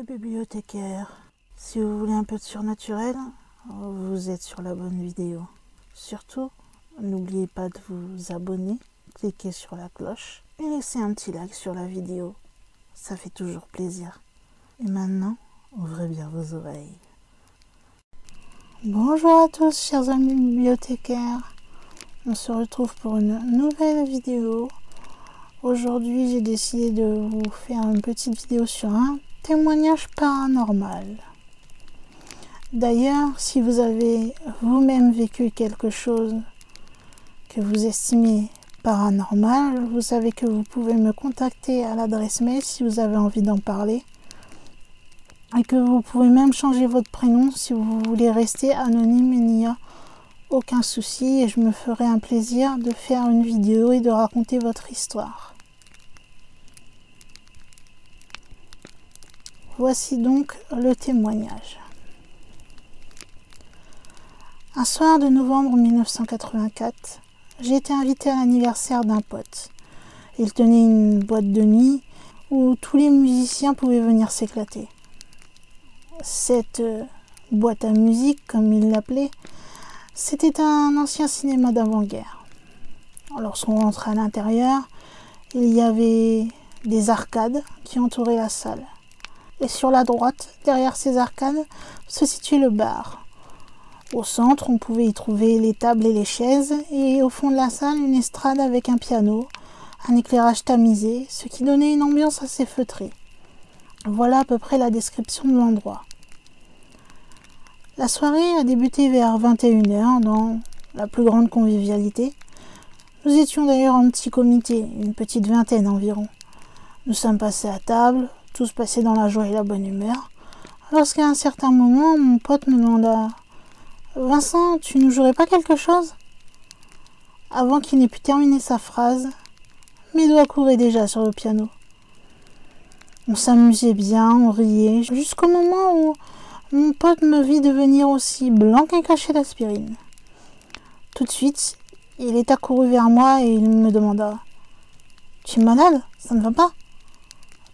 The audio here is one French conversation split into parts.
bibliothécaire. Si vous voulez un peu de surnaturel, vous êtes sur la bonne vidéo. Surtout, n'oubliez pas de vous abonner, cliquez sur la cloche et laissez un petit like sur la vidéo. Ça fait toujours plaisir. Et maintenant, ouvrez bien vos oreilles. Bonjour à tous, chers amis bibliothécaires. On se retrouve pour une nouvelle vidéo. Aujourd'hui, j'ai décidé de vous faire une petite vidéo sur un témoignage paranormal. D'ailleurs, si vous avez vous-même vécu quelque chose que vous estimez paranormal, vous savez que vous pouvez me contacter à l'adresse mail si vous avez envie d'en parler. Et que vous pouvez même changer votre prénom si vous voulez rester anonyme, il n'y a aucun souci et je me ferai un plaisir de faire une vidéo et de raconter votre histoire. Voici donc le témoignage. Un soir de novembre 1984, j'ai été invitée à l'anniversaire d'un pote. Il tenait une boîte de nuit où tous les musiciens pouvaient venir s'éclater. Cette boîte à musique, comme il l'appelait, c'était un ancien cinéma d'avant-guerre. Lorsqu'on rentrait à l'intérieur, il y avait des arcades qui entouraient la salle. Et sur la droite, derrière ces arcades, se situait le bar. Au centre, on pouvait y trouver les tables et les chaises, et au fond de la salle, une estrade avec un piano, un éclairage tamisé, ce qui donnait une ambiance assez feutrée. Voilà à peu près la description de l'endroit. La soirée a débuté vers 21h dans la plus grande convivialité. Nous étions d'ailleurs en petit comité, une petite vingtaine environ. Nous sommes passés à table, tous passés dans la joie et la bonne humeur, lorsqu'à un certain moment, mon pote me demanda « Vincent, tu nous jouerais pas quelque chose ?» Avant qu'il n'ait pu terminer sa phrase, mes doigts couraient déjà sur le piano. On s'amusait bien, on riait, jusqu'au moment où mon pote me vit devenir aussi blanc qu'un cachet d'aspirine. Tout de suite, il est accouru vers moi et il me demanda « Tu es malade? Ça ne va pas?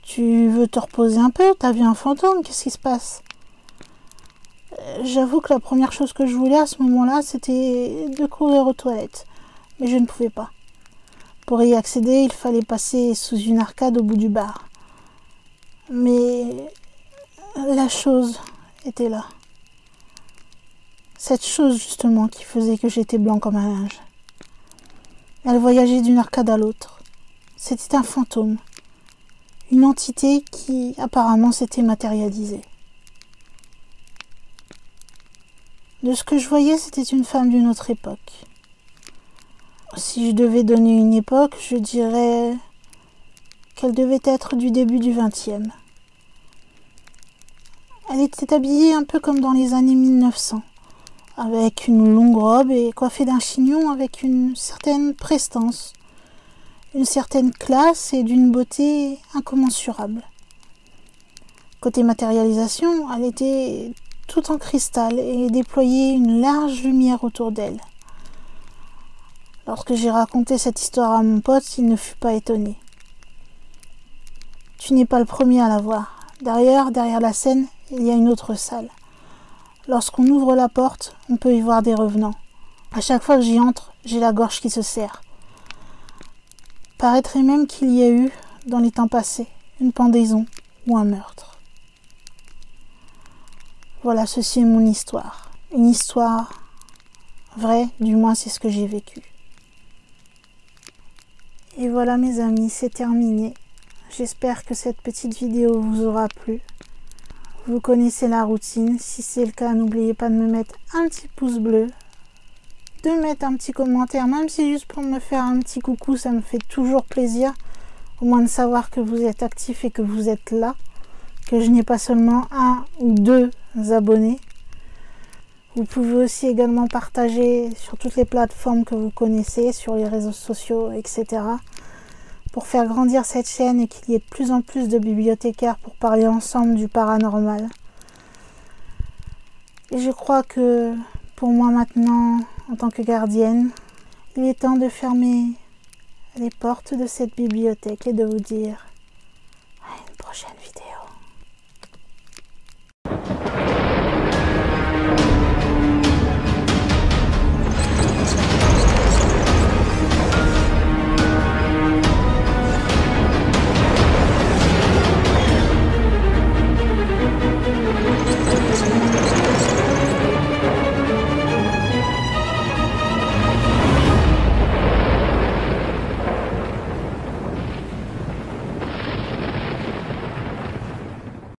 Tu veux te reposer un peu? T'as vu un fantôme? Qu'est-ce qui se passe ?» J'avoue que la première chose que je voulais à ce moment-là, c'était de courir aux toilettes, mais je ne pouvais pas. Pour y accéder, il fallait passer sous une arcade au bout du bar. Mais la chose était là. Cette chose justement qui faisait que j'étais blanc comme un linge. Elle voyageait d'une arcade à l'autre. C'était un fantôme. Une entité qui apparemment s'était matérialisée. De ce que je voyais, c'était une femme d'une autre époque. Si je devais donner une époque, je dirais qu'elle devait être du début du XXe. Elle était habillée un peu comme dans les années 1900, avec une longue robe et coiffée d'un chignon avec une certaine prestance, une certaine classe et d'une beauté incommensurable. Côté matérialisation, elle était tout en cristal et déployait une large lumière autour d'elle. Lorsque j'ai raconté cette histoire à mon pote, il ne fut pas étonné. « Tu n'es pas le premier à la voir. Derrière la scène, il y a une autre salle. Lorsqu'on ouvre la porte, on peut y voir des revenants. À chaque fois que j'y entre, j'ai la gorge qui se serre. Paraîtrait même qu'il y a eu, dans les temps passés, une pendaison ou un meurtre. » Voilà, ceci est mon histoire. Une histoire vraie, du moins c'est ce que j'ai vécu. Et voilà mes amis, c'est terminé. J'espère que cette petite vidéo vous aura plu. Vous connaissez la routine. Si c'est le cas, n'oubliez pas de me mettre un petit pouce bleu, de mettre un petit commentaire, même si juste pour me faire un petit coucou, ça me fait toujours plaisir. Au moins de savoir que vous êtes actif et que vous êtes là, que je n'ai pas seulement 1 ou 2 abonnés. Vous pouvez aussi également partager sur toutes les plateformes que vous connaissez, sur les réseaux sociaux, etc. pour faire grandir cette chaîne et qu'il y ait de plus en plus de bibliothécaires pour parler ensemble du paranormal. Et je crois que pour moi maintenant, en tant que gardienne, il est temps de fermer les portes de cette bibliothèque et de vous dire